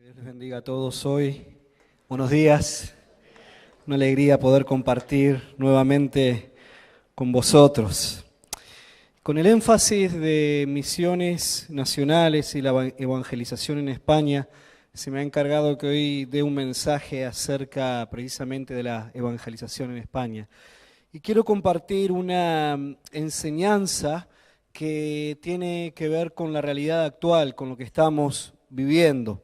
Dios les bendiga a todos hoy. Buenos días. Una alegría poder compartir nuevamente con vosotros. Con el énfasis de misiones nacionales y la evangelización en España, se me ha encargado que hoy dé un mensaje acerca precisamente de la evangelización en España. Y quiero compartir una enseñanza que tiene que ver con la realidad actual, con lo que estamos viviendo.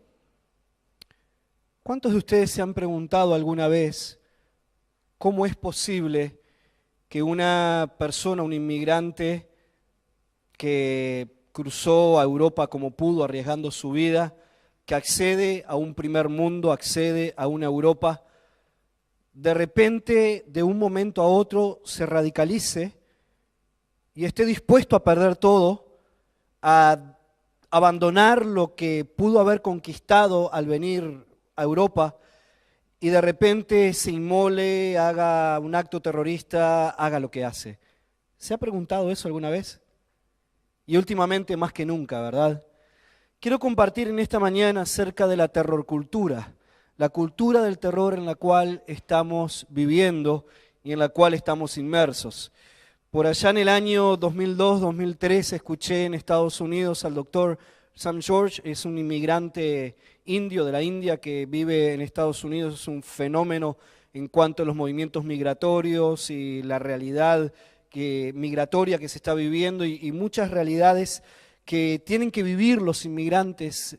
¿Cuántos de ustedes se han preguntado alguna vez cómo es posible que una persona, un inmigrante que cruzó a Europa como pudo, arriesgando su vida, que accede a un primer mundo, accede a una Europa, de repente, de un momento a otro, se radicalice y esté dispuesto a perder todo, a abandonar lo que pudo haber conquistado al venir a Europa y de repente se inmole, haga un acto terrorista, haga lo que hace? ¿Se ha preguntado eso alguna vez? Y últimamente más que nunca, ¿verdad? Quiero compartir en esta mañana acerca de la terrorcultura, la cultura del terror en la cual estamos viviendo y en la cual estamos inmersos. Por allá en el año 2002-2003 escuché en Estados Unidos al doctor Sam George, es un inmigrante indio de la India que vive en Estados Unidos, es un fenómeno en cuanto a los movimientos migratorios y la realidad migratoria que se está viviendo y muchas realidades que tienen que vivir los inmigrantes.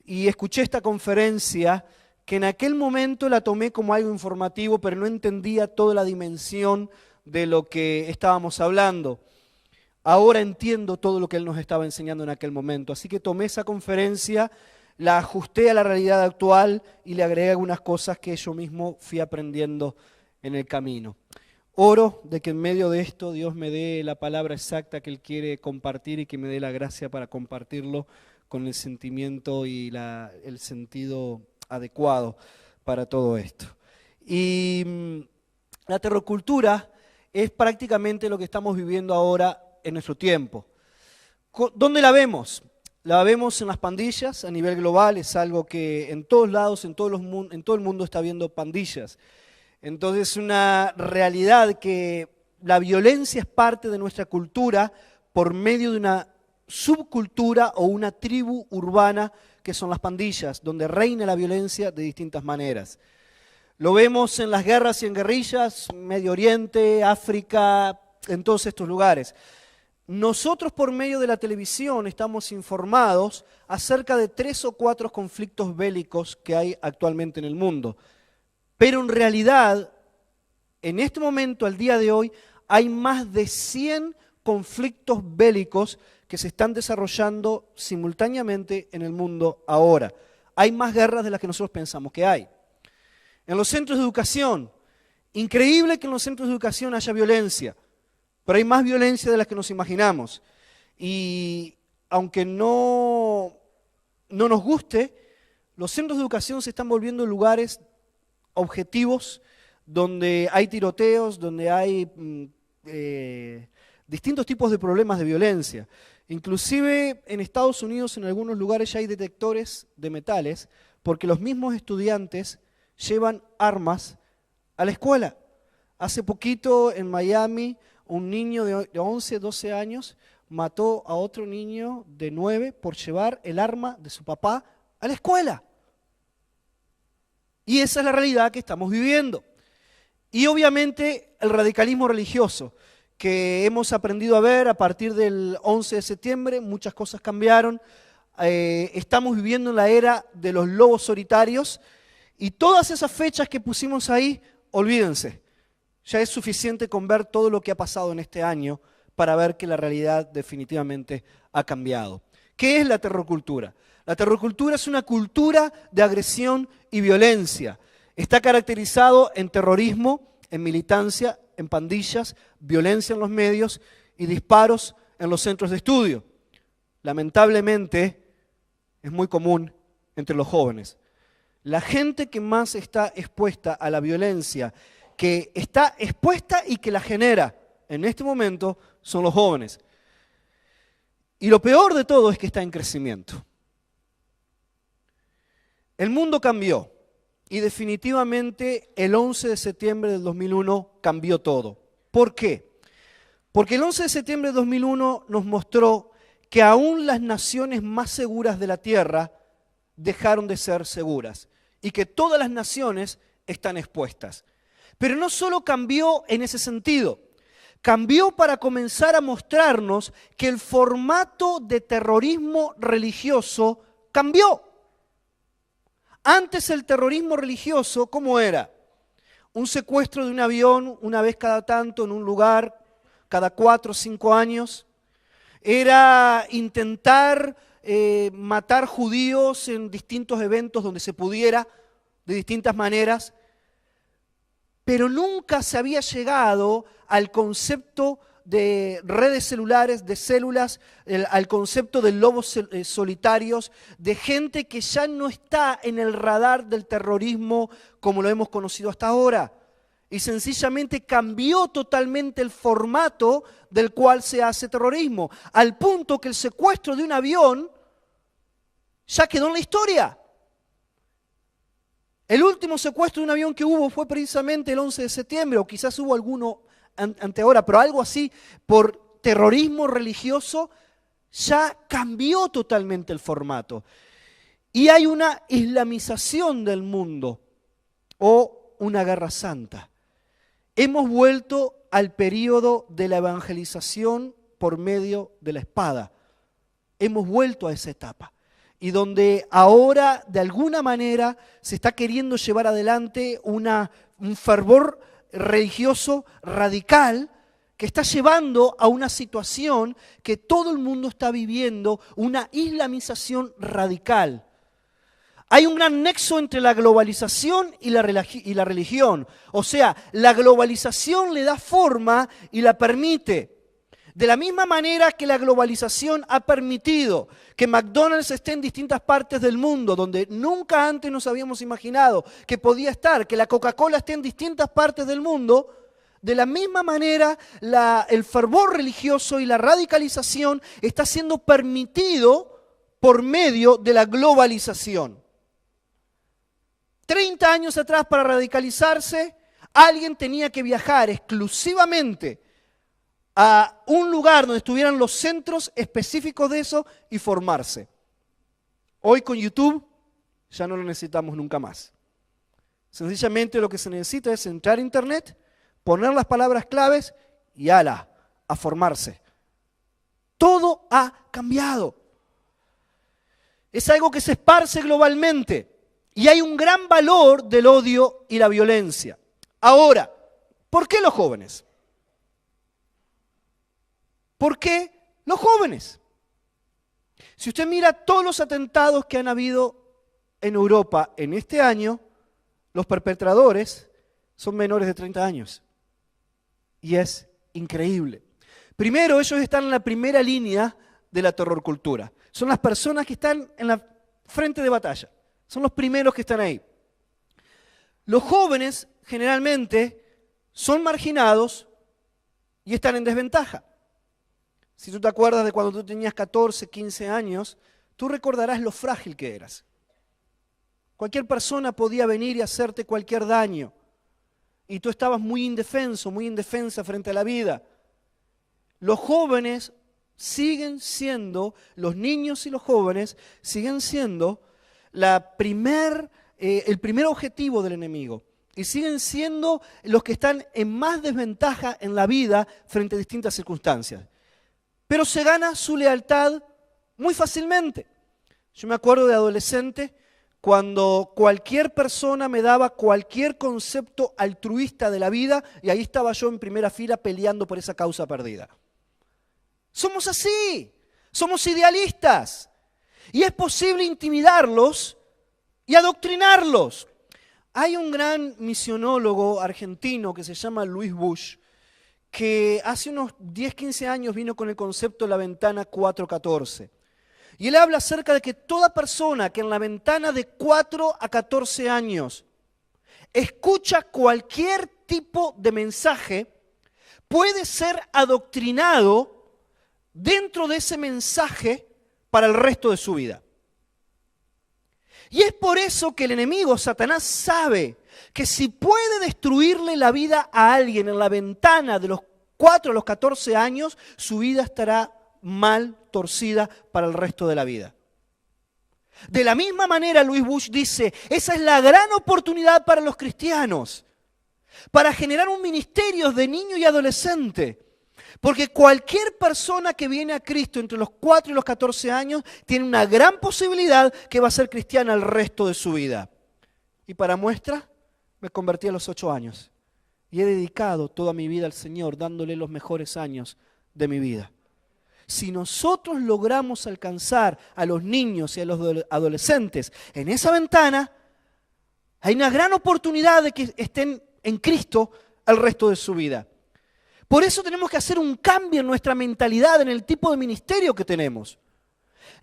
Y escuché esta conferencia que en aquel momento la tomé como algo informativo, pero no entendía toda la dimensión de lo que estábamos hablando. Ahora entiendo todo lo que él nos estaba enseñando en aquel momento, así que tomé esa conferencia, la ajusté a la realidad actual y le agregué algunas cosas que yo mismo fui aprendiendo en el camino. Oro de que en medio de esto Dios me dé la palabra exacta que Él quiere compartir y que me dé la gracia para compartirlo con el sentimiento y el sentido adecuado para todo esto. Y la terrorcultura es prácticamente lo que estamos viviendo ahora en nuestro tiempo. ¿Dónde la vemos? La vemos en las pandillas a nivel global, es algo que en todos lados, en todo el mundo está habiendo pandillas. Entonces es una realidad que la violencia es parte de nuestra cultura por medio de una subcultura o una tribu urbana que son las pandillas, donde reina la violencia de distintas maneras. Lo vemos en las guerras y en guerrillas, Medio Oriente, África, en todos estos lugares. Nosotros por medio de la televisión estamos informados acerca de 3 o 4 conflictos bélicos que hay actualmente en el mundo. Pero en realidad, en este momento, al día de hoy, hay más de 100 conflictos bélicos que se están desarrollando simultáneamente en el mundo ahora. Hay más guerras de las que nosotros pensamos que hay. En los centros de educación, increíble que en los centros de educación haya violencia, pero hay más violencia de la que nos imaginamos. Y aunque no nos guste, los centros de educación se están volviendo lugares objetivos donde hay tiroteos, donde hay distintos tipos de problemas de violencia. Inclusive en Estados Unidos en algunos lugares ya hay detectores de metales porque los mismos estudiantes llevan armas a la escuela. Hace poquito en Miami un niño de 11, 12 años mató a otro niño de 9 por llevar el arma de su papá a la escuela. Y esa es la realidad que estamos viviendo. Y obviamente el radicalismo religioso, que hemos aprendido a ver a partir del 11 de septiembre, muchas cosas cambiaron. Estamos viviendo en la era de los lobos solitarios y todas esas fechas que pusimos ahí, olvídense. Ya es suficiente con ver todo lo que ha pasado en este año para ver que la realidad definitivamente ha cambiado. ¿Qué es la terrorcultura? La terrorcultura es una cultura de agresión y violencia. Está caracterizado en terrorismo, en militancia, en pandillas, violencia en los medios y disparos en los centros de estudio. Lamentablemente, es muy común entre los jóvenes. La gente que más está expuesta a la violencia, que está expuesta y que la genera en este momento, son los jóvenes. Y lo peor de todo es que está en crecimiento. El mundo cambió y definitivamente el 11 de septiembre del 2001 cambió todo. ¿Por qué? Porque el 11 de septiembre de 2001 nos mostró que aún las naciones más seguras de la tierra dejaron de ser seguras y que todas las naciones están expuestas. Pero no solo cambió en ese sentido, cambió para comenzar a mostrarnos que el formato de terrorismo religioso cambió. Antes el terrorismo religioso, ¿cómo era? Un secuestro de un avión una vez cada tanto en un lugar, cada 4 o 5 años. Era intentar matar judíos en distintos eventos donde se pudiera, de distintas maneras. Pero nunca se había llegado al concepto de redes celulares, de células, al concepto de lobos solitarios, de gente que ya no está en el radar del terrorismo como lo hemos conocido hasta ahora. Y sencillamente cambió totalmente el formato del cual se hace terrorismo, al punto que el secuestro de un avión ya quedó en la historia. El último secuestro de un avión que hubo fue precisamente el 11 de septiembre, o quizás hubo alguno anteahora, pero algo así, por terrorismo religioso, ya cambió totalmente el formato. Y hay una islamización del mundo, o una guerra santa. Hemos vuelto al periodo de la evangelización por medio de la espada. Hemos vuelto a esa etapa. Y donde ahora, de alguna manera, se está queriendo llevar adelante un fervor religioso radical que está llevando a una situación que todo el mundo está viviendo, una islamización radical. Hay un gran nexo entre la globalización y la religión. O sea, la globalización le da forma y la permite. De la misma manera que la globalización ha permitido que McDonald's esté en distintas partes del mundo, donde nunca antes nos habíamos imaginado que podía estar, que la Coca-Cola esté en distintas partes del mundo, de la misma manera el fervor religioso y la radicalización está siendo permitido por medio de la globalización. 30 años atrás, para radicalizarse, alguien tenía que viajar exclusivamente a un lugar donde estuvieran los centros específicos de eso y formarse. Hoy con YouTube ya no lo necesitamos nunca más. Sencillamente lo que se necesita es entrar a internet, poner las palabras claves y a formarse. Todo ha cambiado. Es algo que se esparce globalmente y hay un gran valor del odio y la violencia. Ahora, ¿por qué los jóvenes? ¿Por qué los jóvenes? Si usted mira todos los atentados que han habido en Europa en este año, los perpetradores son menores de 30 años. Y es increíble. Primero, ellos están en la primera línea de la terrorcultura. Son las personas que están en la frente de batalla. Son los primeros que están ahí. Los jóvenes generalmente son marginados y están en desventaja. Si tú te acuerdas de cuando tú tenías 14, 15 años, tú recordarás lo frágil que eras. Cualquier persona podía venir y hacerte cualquier daño. Y tú estabas muy indefenso, muy indefensa frente a la vida. Los jóvenes siguen siendo, los niños y los jóvenes siguen siendo el primer objetivo del enemigo. Y siguen siendo los que están en más desventaja en la vida frente a distintas circunstancias. Pero se gana su lealtad muy fácilmente. Yo me acuerdo de adolescente cuando cualquier persona me daba cualquier concepto altruista de la vida y ahí estaba yo en primera fila peleando por esa causa perdida. Somos así, somos idealistas y es posible intimidarlos y adoctrinarlos. Hay un gran misionólogo argentino que se llama Luis Bush, que hace unos 10, 15 años vino con el concepto de la ventana 414. Y él habla acerca de que toda persona que en la ventana de 4 a 14 años escucha cualquier tipo de mensaje, puede ser adoctrinado dentro de ese mensaje para el resto de su vida. Y es por eso que el enemigo, Satanás, sabe que si puede destruirle la vida a alguien en la ventana de los 4 a los 14 años, su vida estará mal torcida para el resto de la vida. De la misma manera, Louis Bush dice, esa es la gran oportunidad para los cristianos, para generar un ministerio de niño y adolescente. Porque cualquier persona que viene a Cristo entre los 4 y los 14 años tiene una gran posibilidad que va a ser cristiana el resto de su vida. Y para muestra, me convertí a los 8 años y he dedicado toda mi vida al Señor, dándole los mejores años de mi vida. Si nosotros logramos alcanzar a los niños y a los adolescentes en esa ventana, hay una gran oportunidad de que estén en Cristo el resto de su vida. Por eso tenemos que hacer un cambio en nuestra mentalidad, en el tipo de ministerio que tenemos.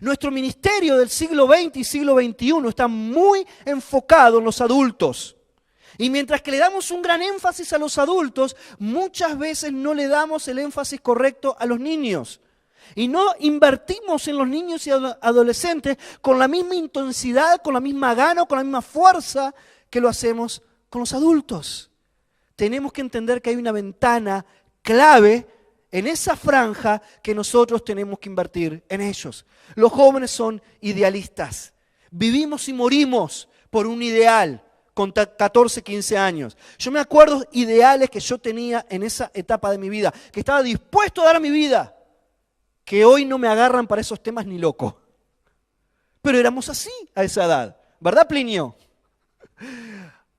Nuestro ministerio del siglo XX y siglo XXI está muy enfocado en los adultos. Y mientras que le damos un gran énfasis a los adultos, muchas veces no le damos el énfasis correcto a los niños. Y no invertimos en los niños y adolescentes con la misma intensidad, con la misma gana, con la misma fuerza que lo hacemos con los adultos. Tenemos que entender que hay una ventana clave en esa franja que nosotros tenemos que invertir en ellos. Los jóvenes son idealistas. Vivimos y morimos por un ideal con 14, 15 años. Yo me acuerdo ideales que yo tenía en esa etapa de mi vida, que estaba dispuesto a dar mi vida, que hoy no me agarran para esos temas ni loco. Pero éramos así a esa edad, ¿verdad, Plinio?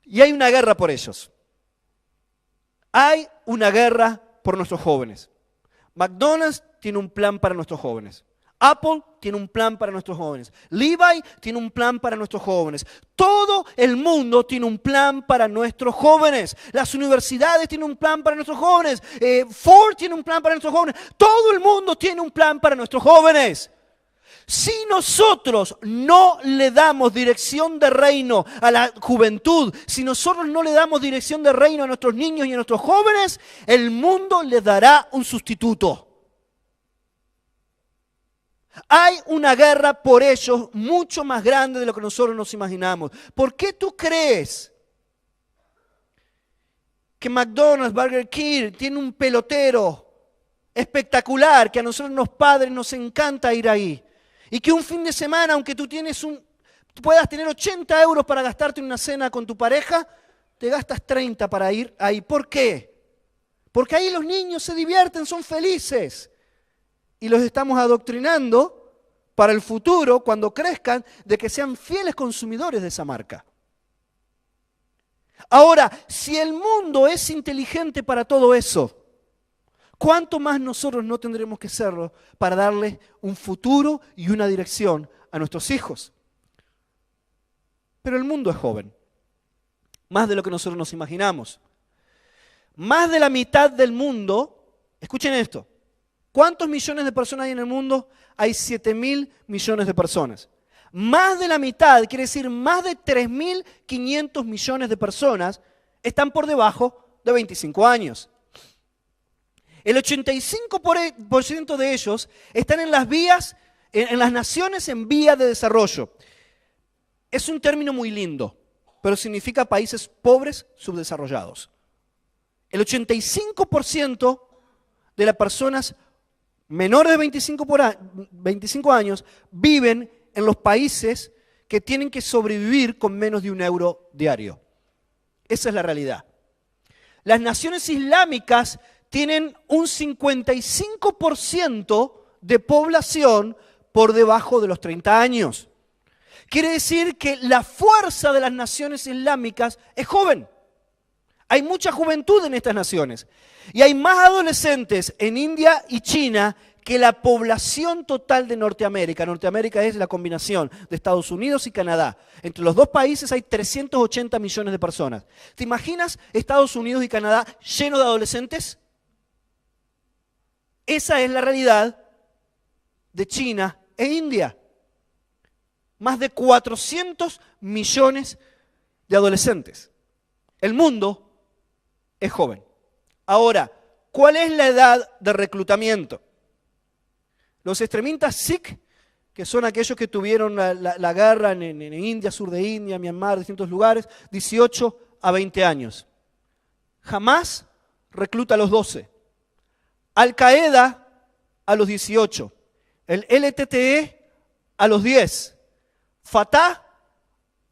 Y hay una guerra por ellos. Hay una guerra por nuestros jóvenes. McDonald's tiene un plan para nuestros jóvenes. Apple tiene un plan para nuestros jóvenes. Levi tiene un plan para nuestros jóvenes. Todo el mundo tiene un plan para nuestros jóvenes. Las universidades tienen un plan para nuestros jóvenes. Ford tiene un plan para nuestros jóvenes. Todo el mundo tiene un plan para nuestros jóvenes. Si nosotros no le damos dirección de reino a la juventud, si nosotros no le damos dirección de reino a nuestros niños y a nuestros jóvenes, el mundo les dará un sustituto. Hay una guerra por ellos mucho más grande de lo que nosotros nos imaginamos. ¿Por qué tú crees que McDonald's, Burger King tiene un pelotero espectacular, que a nosotros los padres nos encanta ir ahí? Y que un fin de semana, aunque tú puedas tener 80 euros para gastarte en una cena con tu pareja, te gastas 30 para ir ahí. ¿Por qué? Porque ahí los niños se divierten, son felices. Y los estamos adoctrinando para el futuro, cuando crezcan, de que sean fieles consumidores de esa marca. Ahora, si el mundo es inteligente para todo eso, ¿cuánto más nosotros no tendremos que serlo para darle un futuro y una dirección a nuestros hijos? Pero el mundo es joven, más de lo que nosotros nos imaginamos. Más de la mitad del mundo, escuchen esto, ¿cuántos millones de personas hay en el mundo? Hay 7.000 millones de personas. Más de la mitad, quiere decir más de 3.500 millones de personas están por debajo de 25 años. El 85% de ellos están en las naciones en vía de desarrollo. Es un término muy lindo, pero significa países pobres subdesarrollados. El 85% de las personas menores de 25 años viven en los países que tienen que sobrevivir con menos de €1 diario. Esa es la realidad. Las naciones islámicas tienen un 55% de población por debajo de los 30 años. Quiere decir que la fuerza de las naciones islámicas es joven. Hay mucha juventud en estas naciones. Y hay más adolescentes en India y China que la población total de Norteamérica. Norteamérica es la combinación de Estados Unidos y Canadá. Entre los dos países hay 380 millones de personas. ¿Te imaginas Estados Unidos y Canadá llenos de adolescentes? Esa es la realidad de China e India. Más de 400 millones de adolescentes. El mundo es joven. Ahora, ¿cuál es la edad de reclutamiento? Los extremistas Sikh que son aquellos que tuvieron la guerra en India, sur de India, Myanmar, distintos lugares, 18 a 20 años. Hamás recluta a los 12. Al-Qaeda a los 18. El LTTE a los 10. Fatah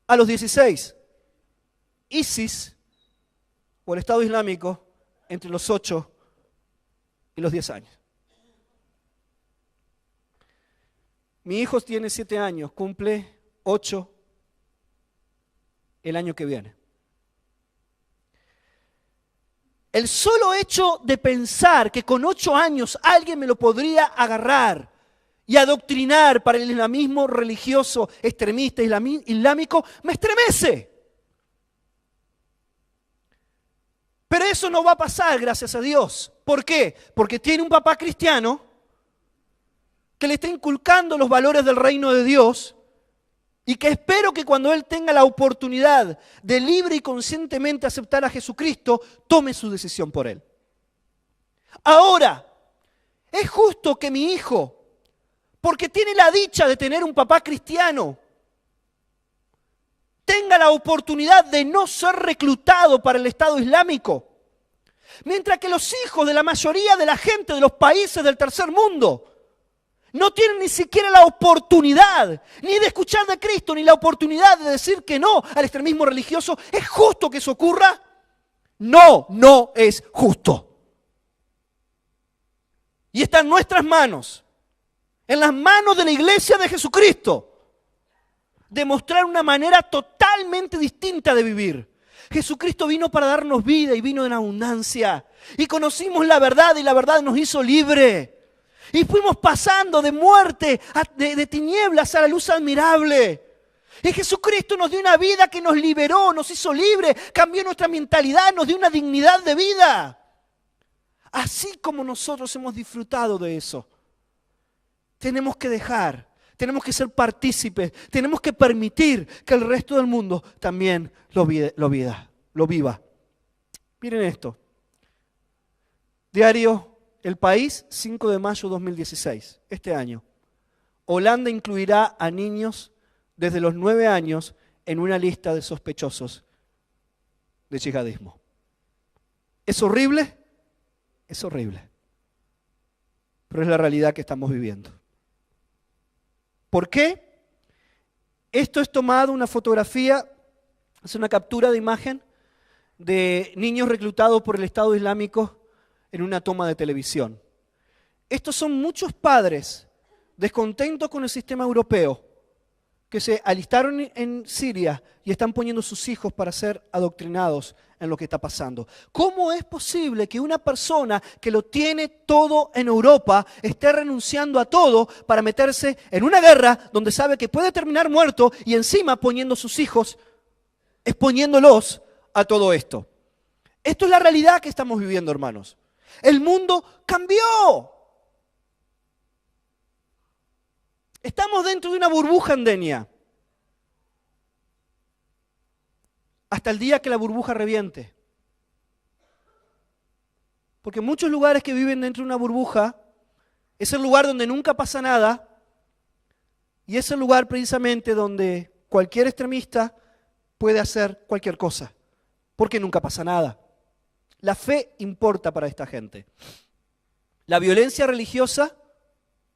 a los 16. ISIS, o el Estado Islámico, entre los 8 y los 10 años. Mi hijo tiene 7 años, cumple 8 el año que viene. El solo hecho de pensar que con 8 años alguien me lo podría agarrar y adoctrinar para el islamismo religioso extremista islámico me estremece. Pero eso no va a pasar, gracias a Dios. ¿Por qué? Porque tiene un papá cristiano que le está inculcando los valores del reino de Dios y que espero que cuando él tenga la oportunidad de libre y conscientemente aceptar a Jesucristo, tome su decisión por él. Ahora, es justo que mi hijo, porque tiene la dicha de tener un papá cristiano, tenga la oportunidad de no ser reclutado para el Estado Islámico, mientras que los hijos de la mayoría de la gente de los países del tercer mundo no tienen ni siquiera la oportunidad ni de escuchar de Cristo, ni la oportunidad de decir que no al extremismo religioso. ¿Es justo que eso ocurra? No, no es justo. Y está en nuestras manos, en las manos de la iglesia de Jesucristo, demostrar una manera totalmente distinta de vivir. Jesucristo vino para darnos vida y vino en abundancia. Y conocimos la verdad y la verdad nos hizo libre. Y fuimos pasando de muerte, de tinieblas a la luz admirable. Y Jesucristo nos dio una vida que nos liberó, nos hizo libre, cambió nuestra mentalidad, nos dio una dignidad de vida. Así como nosotros hemos disfrutado de eso, tenemos que dejar, tenemos que ser partícipes, tenemos que permitir que el resto del mundo también lo viva. Miren esto. Diario El País, 5 de mayo de 2016, este año. Holanda incluirá a niños desde los 9 años en una lista de sospechosos de yihadismo. ¿Es horrible? Es horrible. Pero es la realidad que estamos viviendo. ¿Por qué? Esto es tomado una fotografía, es una captura de imagen de niños reclutados por el Estado Islámico en una toma de televisión. Estos son muchos padres descontentos con el sistema europeo que se alistaron en Siria y están poniendo sus hijos para ser adoctrinados en lo que está pasando. ¿Cómo es posible que una persona que lo tiene todo en Europa esté renunciando a todo para meterse en una guerra donde sabe que puede terminar muerto y encima poniendo sus hijos, exponiéndolos a todo esto? Esto es la realidad que estamos viviendo, hermanos. El mundo cambió. Estamos dentro de una burbuja andenia. Hasta el día que la burbuja reviente. Porque muchos lugares que viven dentro de una burbuja es el lugar donde nunca pasa nada y es el lugar precisamente donde cualquier extremista puede hacer cualquier cosa, porque nunca pasa nada. La fe importa para esta gente. La violencia religiosa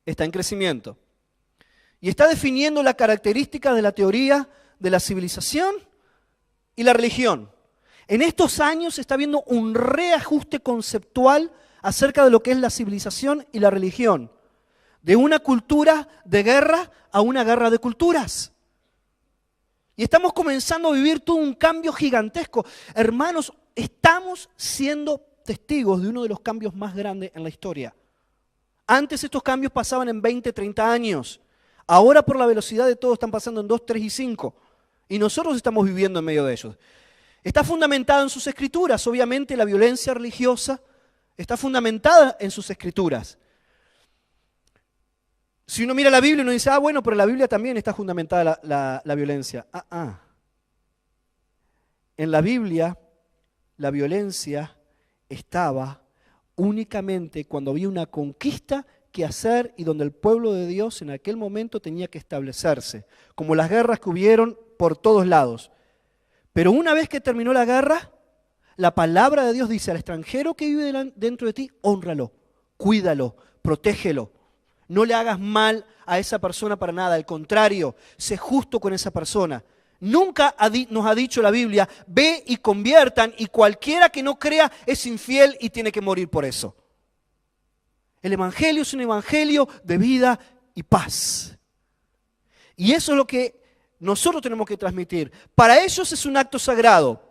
está en crecimiento y está definiendo la característica de la teoría de la civilización y la religión. En estos años se está viendo un reajuste conceptual acerca de lo que es la civilización y la religión. De una cultura de guerra a una guerra de culturas. Y estamos comenzando a vivir todo un cambio gigantesco. Hermanos, estamos siendo testigos de uno de los cambios más grandes en la historia. Antes estos cambios pasaban en 20, 30 años. Ahora por la velocidad de todo están pasando en 2, 3 y 5. Y nosotros estamos viviendo en medio de ellos. Está fundamentado en sus escrituras. Obviamente la violencia religiosa está fundamentada en sus escrituras. Si uno mira la Biblia, uno dice, bueno, pero en la Biblia también está fundamentada la violencia. En la Biblia, la violencia estaba únicamente cuando había una conquista que hacer y donde el pueblo de Dios en aquel momento tenía que establecerse, como las guerras que hubieron por todos lados. Pero una vez que terminó la guerra, la palabra de Dios dice al extranjero que vive dentro de ti, hónralo, cuídalo, protégelo. No le hagas mal a esa persona para nada, al contrario, sé justo con esa persona. Nunca nos ha dicho la Biblia, ve y conviertan y cualquiera que no crea es infiel y tiene que morir por eso. El evangelio es un evangelio de vida y paz. Y eso es lo que nosotros tenemos que transmitir. Para ellos es un acto sagrado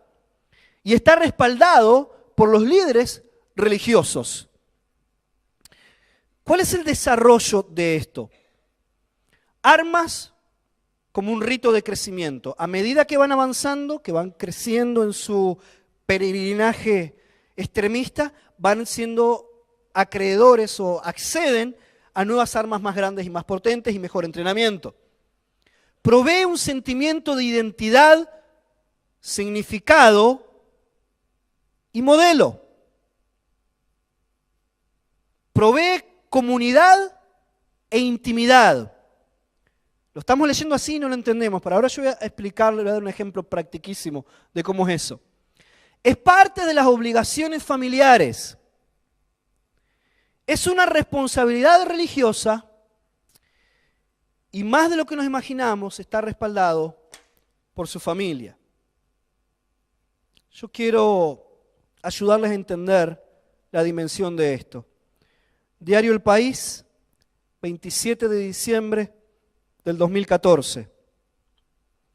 y está respaldado por los líderes religiosos. ¿Cuál es el desarrollo de esto? Armas como un rito de crecimiento. A medida que van avanzando, que van creciendo en su peregrinaje extremista, van siendo acreedores o acceden a nuevas armas más grandes y más potentes y mejor entrenamiento. Provee un sentimiento de identidad, significado y modelo. Provee comunidad e intimidad. Lo estamos leyendo así y no lo entendemos, pero ahora yo voy a explicarle, voy a dar un ejemplo practiquísimo de cómo es eso. Es parte de las obligaciones familiares. Es una responsabilidad religiosa y más de lo que nos imaginamos está respaldado por su familia. Yo quiero ayudarles a entender la dimensión de esto. Diario El País, 27 de diciembre del 2014.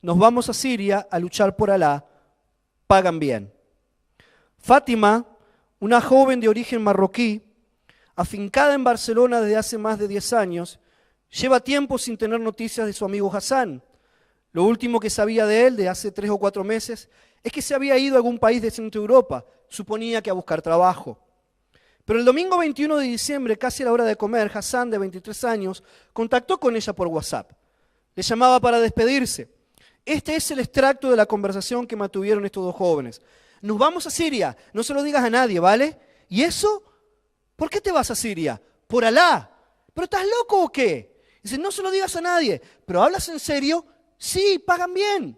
Nos vamos a Siria a luchar por Alá, pagan bien. Fátima, una joven de origen marroquí, afincada en Barcelona desde hace más de 10 años, lleva tiempo sin tener noticias de su amigo Hassan. Lo último que sabía de él, de hace 3 o 4 meses, es que se había ido a algún país de Centro Europa, suponía que a buscar trabajo. Pero el domingo 21 de diciembre, casi a la hora de comer, Hassan, de 23 años, contactó con ella por WhatsApp. Le llamaba para despedirse. Este es el extracto de la conversación que mantuvieron estos dos jóvenes. Nos vamos a Siria, no se lo digas a nadie, ¿vale? ¿Y eso? ¿Por qué te vas a Siria? Por Alá. ¿Pero estás loco o qué? Dice, no se lo digas a nadie. ¿Pero hablas en serio? Sí, pagan bien.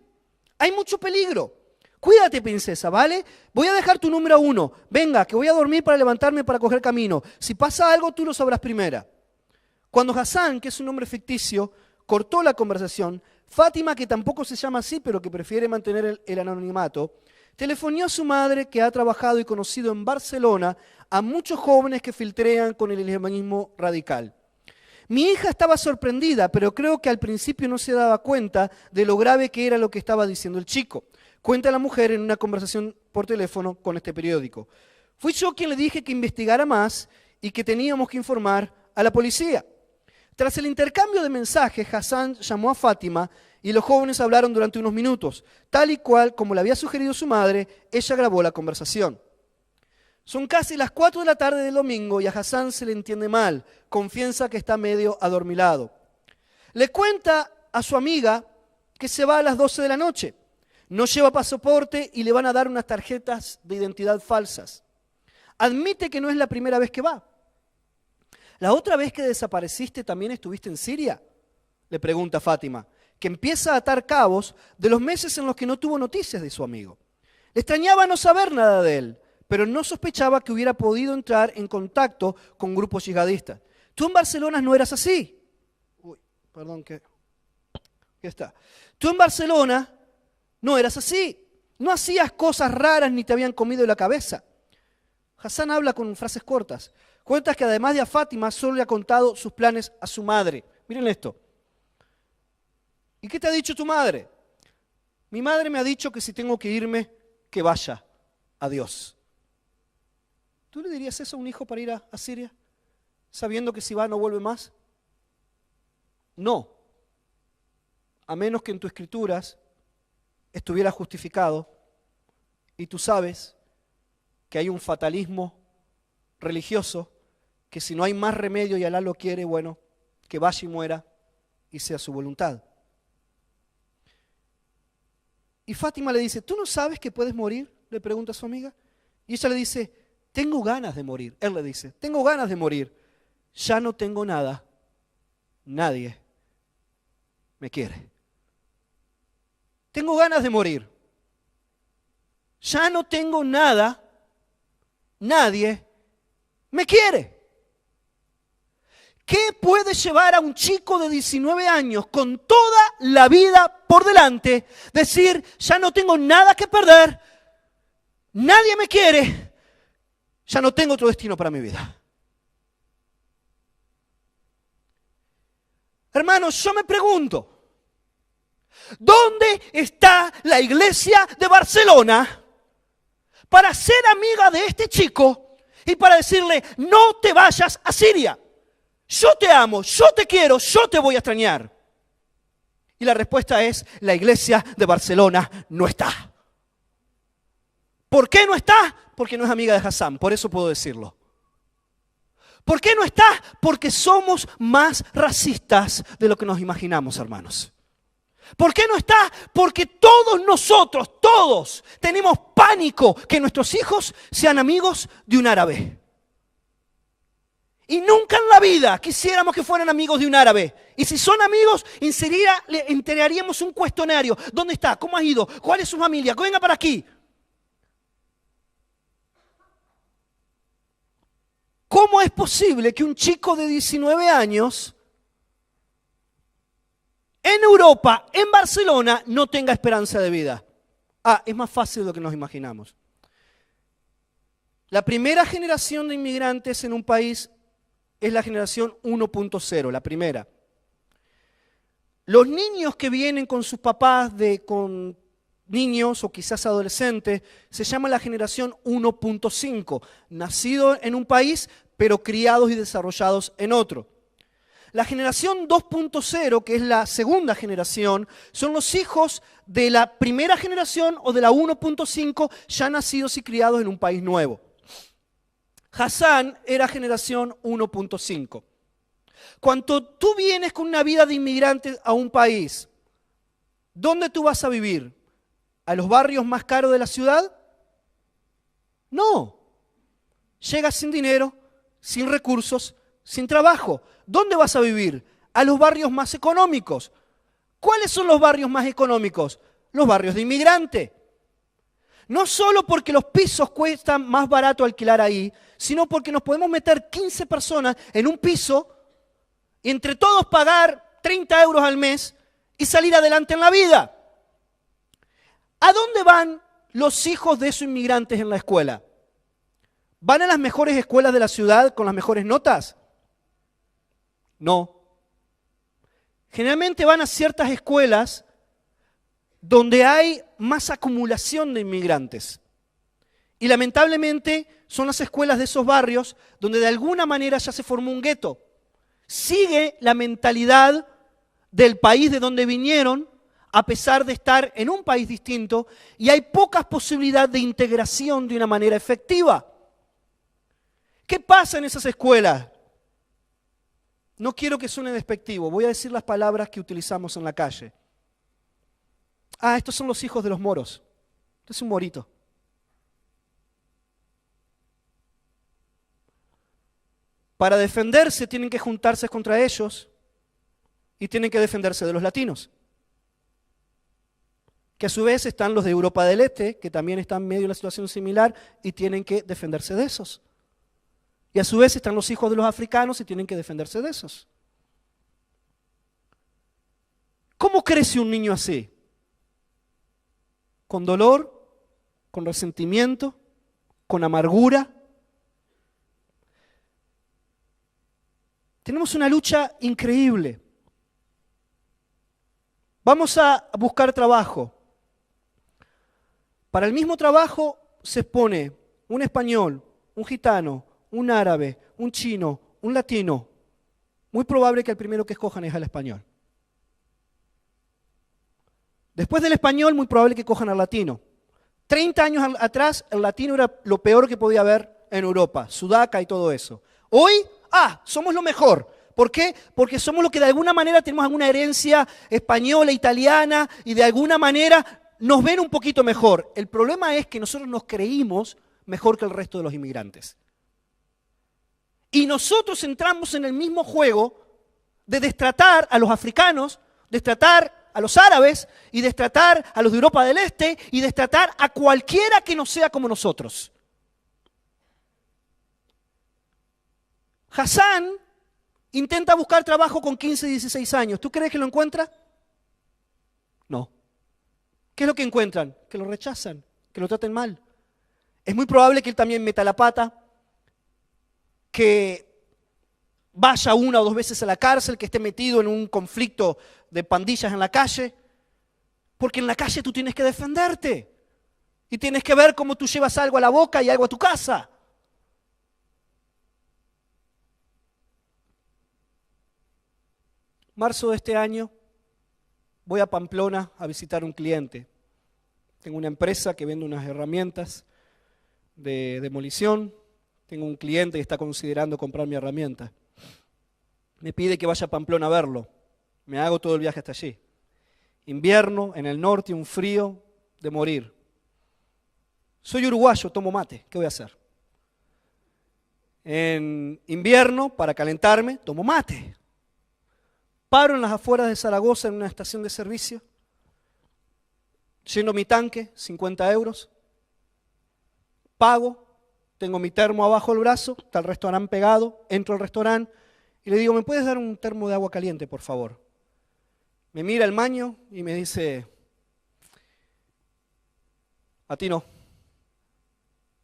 Hay mucho peligro. Cuídate, princesa, ¿vale? Voy a dejar tu número 1. Venga, que voy a dormir para levantarme para coger camino. Si pasa algo, tú lo sabrás primera. Cuando Hassan, que es un nombre ficticio, cortó la conversación, Fátima, que tampoco se llama así, pero que prefiere mantener el anonimato, telefonió a su madre, que ha trabajado y conocido en Barcelona a muchos jóvenes que filtrean con el islamismo radical. Mi hija estaba sorprendida, pero creo que al principio no se daba cuenta de lo grave que era lo que estaba diciendo el chico. Cuenta la mujer en una conversación por teléfono con este periódico. Fui yo quien le dije que investigara más y que teníamos que informar a la policía. Tras el intercambio de mensajes, Hassan llamó a Fátima y los jóvenes hablaron durante unos minutos. Tal y cual como le había sugerido su madre, ella grabó la conversación. Son casi las 4 de la tarde del domingo y a Hassan se le entiende mal. Confiesa que está medio adormilado. Le cuenta a su amiga que se va a las 12 de la noche. No lleva pasaporte y le van a dar unas tarjetas de identidad falsas. Admite que no es la primera vez que va. ¿La otra vez que desapareciste también estuviste en Siria? Le pregunta Fátima, que empieza a atar cabos de los meses en los que no tuvo noticias de su amigo. Le extrañaba no saber nada de él, pero no sospechaba que hubiera podido entrar en contacto con grupos yihadistas. Tú en Barcelona no eras así. Uy, perdón, ¿qué está? Tú en Barcelona no eras así. No hacías cosas raras ni te habían comido la cabeza. Hassan habla con frases cortas. Cuentas que además de a Fátima solo le ha contado sus planes a su madre. Miren esto. ¿Y qué te ha dicho tu madre? Mi madre me ha dicho que si tengo que irme, que vaya. Adiós. ¿Tú le dirías eso a un hijo para ir a Siria? Sabiendo que si va no vuelve más. No. A menos que en tus escrituras estuviera justificado y tú sabes que hay un fatalismo religioso que si no hay más remedio y Alá lo quiere, bueno, que vaya y muera y sea su voluntad. Y Fátima le dice, ¿tú no sabes que puedes morir? Le pregunta a su amiga. Y ella le dice, tengo ganas de morir. Él le dice, tengo ganas de morir. ya no tengo nada, nadie me quiere. Tengo ganas de morir. Ya no tengo nada, nadie me quiere. ¿Qué puede llevar a un chico de 19 años con toda la vida por delante decir, ya no tengo nada que perder, nadie me quiere, ya no tengo otro destino para mi vida? Hermanos, yo me pregunto, ¿dónde está la iglesia de Barcelona para ser amiga de este chico y para decirle, no te vayas a Siria? Yo te amo, yo te quiero, yo te voy a extrañar. Y la respuesta es, la iglesia de Barcelona no está. ¿Por qué no está? Porque no es amiga de Hassan, por eso puedo decirlo. ¿Por qué no está? Porque somos más racistas de lo que nos imaginamos, hermanos. ¿Por qué no está? Porque todos nosotros, todos, tenemos pánico que nuestros hijos sean amigos de un árabe. Y nunca en la vida quisiéramos que fueran amigos de un árabe. Y si son amigos, enseguida le entregaríamos un cuestionario. ¿Dónde está? ¿Cómo ha ido? ¿Cuál es su familia? Venga para aquí. ¿Cómo es posible que un chico de 19 años en Europa, en Barcelona, no tenga esperanza de vida? Es más fácil de lo que nos imaginamos. La primera generación de inmigrantes en un país es la generación 1.0, la primera. Los niños que vienen con sus papás, con niños o quizás adolescentes, se llama la generación 1.5, nacidos en un país, pero criados y desarrollados en otro. La generación 2.0, que es la segunda generación, son los hijos de la primera generación o de la 1.5, ya nacidos y criados en un país nuevo. Hassan era generación 1.5. Cuando tú vienes con una vida de inmigrante a un país, ¿dónde tú vas a vivir? ¿A los barrios más caros de la ciudad? No. Llegas sin dinero, sin recursos, sin trabajo. ¿Dónde vas a vivir? A los barrios más económicos. ¿Cuáles son los barrios más económicos? Los barrios de inmigrante. No solo porque los pisos cuestan más barato alquilar ahí, sino porque nos podemos meter 15 personas en un piso y entre todos pagar 30 euros al mes y salir adelante en la vida. ¿A dónde van los hijos de esos inmigrantes en la escuela? ¿Van a las mejores escuelas de la ciudad con las mejores notas? No. Generalmente van a ciertas escuelas donde hay más acumulación de inmigrantes. Y lamentablemente son las escuelas de esos barrios donde de alguna manera ya se formó un gueto. Sigue la mentalidad del país de donde vinieron, a pesar de estar en un país distinto, y hay pocas posibilidades de integración de una manera efectiva. ¿Qué pasa en esas escuelas? No quiero que suene despectivo, voy a decir las palabras que utilizamos en la calle. Estos son los hijos de los moros. Este es un morito. Para defenderse tienen que juntarse contra ellos y tienen que defenderse de los latinos. Que a su vez están los de Europa del Este, que también están en medio de una situación similar y tienen que defenderse de esos. Y a su vez están los hijos de los africanos y tienen que defenderse de esos. ¿Cómo crece un niño así? Con dolor, con resentimiento, con amargura. Tenemos una lucha increíble. Vamos a buscar trabajo. Para el mismo trabajo se pone un español, un gitano, un árabe, un chino, un latino. Muy probable que el primero que escojan es al español. Después del español, muy probable que cojan al latino. 30 años atrás, el latino era lo peor que podía haber en Europa, Sudaca y todo eso. Hoy, somos lo mejor. ¿Por qué? Porque somos lo que de alguna manera tenemos alguna herencia española, italiana, y de alguna manera nos ven un poquito mejor. El problema es que nosotros nos creímos mejor que el resto de los inmigrantes. Y nosotros entramos en el mismo juego de destratar a los africanos, destratar a los árabes y destratar a los de Europa del Este y destratar a cualquiera que no sea como nosotros. Hassan intenta buscar trabajo con 15, 16 años. ¿Tú crees que lo encuentra? No. ¿Qué es lo que encuentran? Que lo rechazan, que lo traten mal. Es muy probable que él también meta la pata, que vaya 1 o 2 veces a la cárcel, que esté metido en un conflicto de pandillas en la calle, porque en la calle tú tienes que defenderte y tienes que ver cómo tú llevas algo a la boca y algo a tu casa. Marzo de este año voy a Pamplona a visitar un cliente. Tengo una empresa que vende unas herramientas de demolición. Tengo un cliente que está considerando comprar mi herramienta. Me pide que vaya a Pamplona a verlo. Me hago todo el viaje hasta allí. Invierno, en el norte, un frío de morir. Soy uruguayo, tomo mate. ¿Qué voy a hacer? En invierno, para calentarme, tomo mate. Paro en las afueras de Zaragoza en una estación de servicio. Lleno mi tanque, 50 euros. Pago. Tengo mi termo abajo del brazo, está el restaurante pegado, entro al restaurante y le digo, ¿me puedes dar un termo de agua caliente, por favor? Me mira el maño y me dice, a ti no.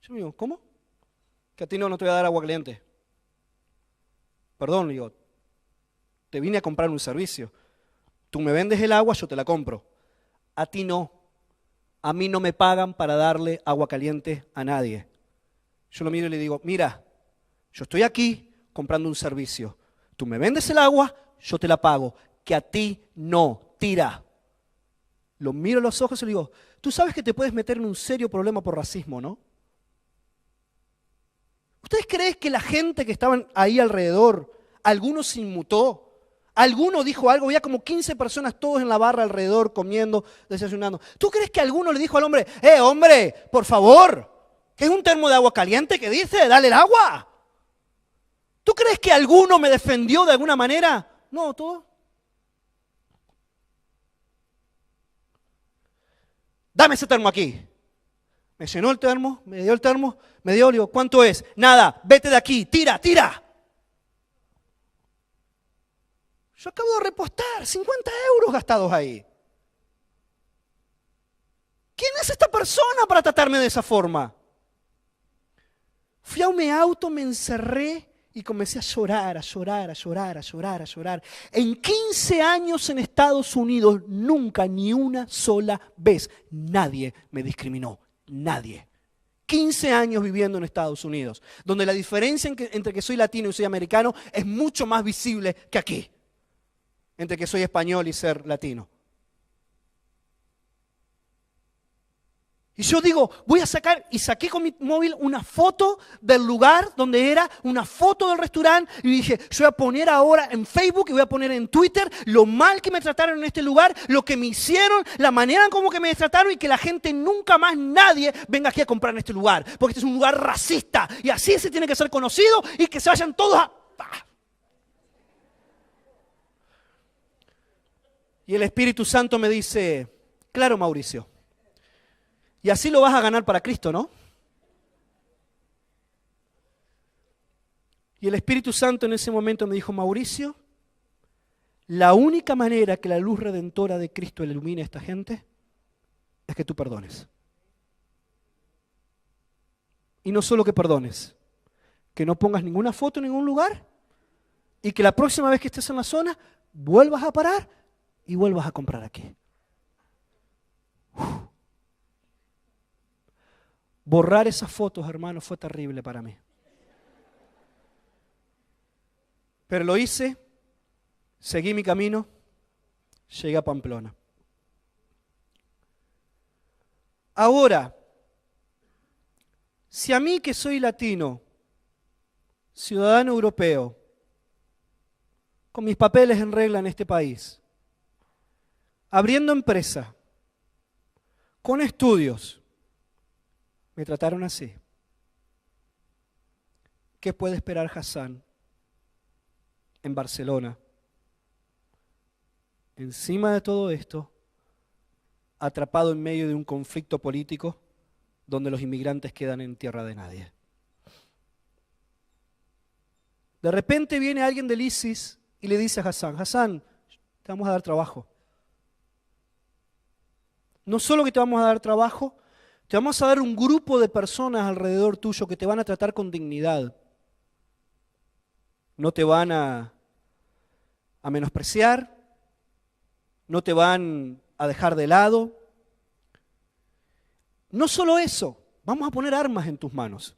Yo me digo, ¿cómo? Que a ti no te voy a dar agua caliente. Perdón, le digo, te vine a comprar un servicio. Tú me vendes el agua, yo te la compro. A ti no. A mí no me pagan para darle agua caliente a nadie. Yo lo miro y le digo, mira, yo estoy aquí comprando un servicio. Tú me vendes el agua, yo te la pago. Que a ti no, tira. Lo miro a los ojos y le digo, tú sabes que te puedes meter en un serio problema por racismo, ¿no? ¿Ustedes creen que la gente que estaban ahí alrededor, alguno se inmutó? ¿Alguno dijo algo? Había como 15 personas todos en la barra alrededor comiendo, desayunando. ¿Tú crees que alguno le dijo al hombre, hombre, por favor, que es un termo de agua caliente que dice, dale el agua? ¿Tú crees que alguno me defendió de alguna manera? No, todo. Dame ese termo aquí. Me llenó el termo, me dio el termo, me dio, le digo, ¿cuánto es? Nada, vete de aquí, tira, tira. Yo acabo de repostar 50 euros gastados ahí. ¿Quién es esta persona para tratarme de esa forma? Fui a un auto, me encerré y comencé a llorar, a llorar, a llorar, a llorar, a llorar. En 15 años en Estados Unidos, nunca, ni una sola vez, nadie me discriminó. Nadie. 15 años viviendo en Estados Unidos, donde la diferencia entre que soy latino y soy americano es mucho más visible que aquí, entre que soy español y ser latino. Y yo digo, voy a sacar, y saqué con mi móvil una foto del lugar donde era, una foto del restaurante, y dije, yo voy a poner ahora en Facebook y voy a poner en Twitter lo mal que me trataron en este lugar, lo que me hicieron, la manera en cómo que me trataron y que la gente nunca más, nadie venga aquí a comprar en este lugar, porque este es un lugar racista y así se tiene que ser conocido y que se vayan todos a... Y el Espíritu Santo me dice, claro, Mauricio. Y así lo vas a ganar para Cristo, ¿no? Y el Espíritu Santo en ese momento me dijo, Mauricio, la única manera que la luz redentora de Cristo ilumine a esta gente es que tú perdones. Y no solo que perdones, que no pongas ninguna foto en ningún lugar y que la próxima vez que estés en la zona vuelvas a parar y vuelvas a comprar aquí. Borrar esas fotos, hermano, fue terrible para mí. Pero lo hice, seguí mi camino, llegué a Pamplona. Ahora, si a mí que soy latino, ciudadano europeo, con mis papeles en regla en este país, abriendo empresa, con estudios, me trataron así, ¿qué puede esperar Hassan en Barcelona? Encima de todo esto, atrapado en medio de un conflicto político donde los inmigrantes quedan en tierra de nadie. De repente viene alguien del ISIS y le dice a Hassan, Hassan, te vamos a dar trabajo. No solo que te vamos a dar trabajo, te vamos a dar un grupo de personas alrededor tuyo que te van a tratar con dignidad. No te van a menospreciar, no te van a dejar de lado. No solo eso, vamos a poner armas en tus manos,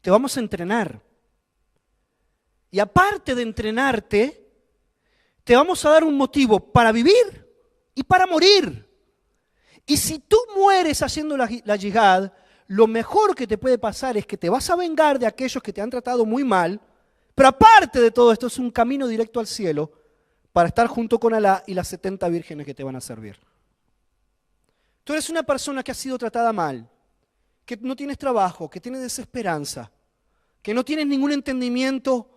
te vamos a entrenar. Y aparte de entrenarte, te vamos a dar un motivo para vivir y para morir. Y si tú mueres haciendo la yihad, lo mejor que te puede pasar es que te vas a vengar de aquellos que te han tratado muy mal, pero aparte de todo esto es un camino directo al cielo para estar junto con Alá y las 70 vírgenes que te van a servir. Tú eres una persona que ha sido tratada mal, que no tienes trabajo, que tienes desesperanza, que no tienes ningún entendimiento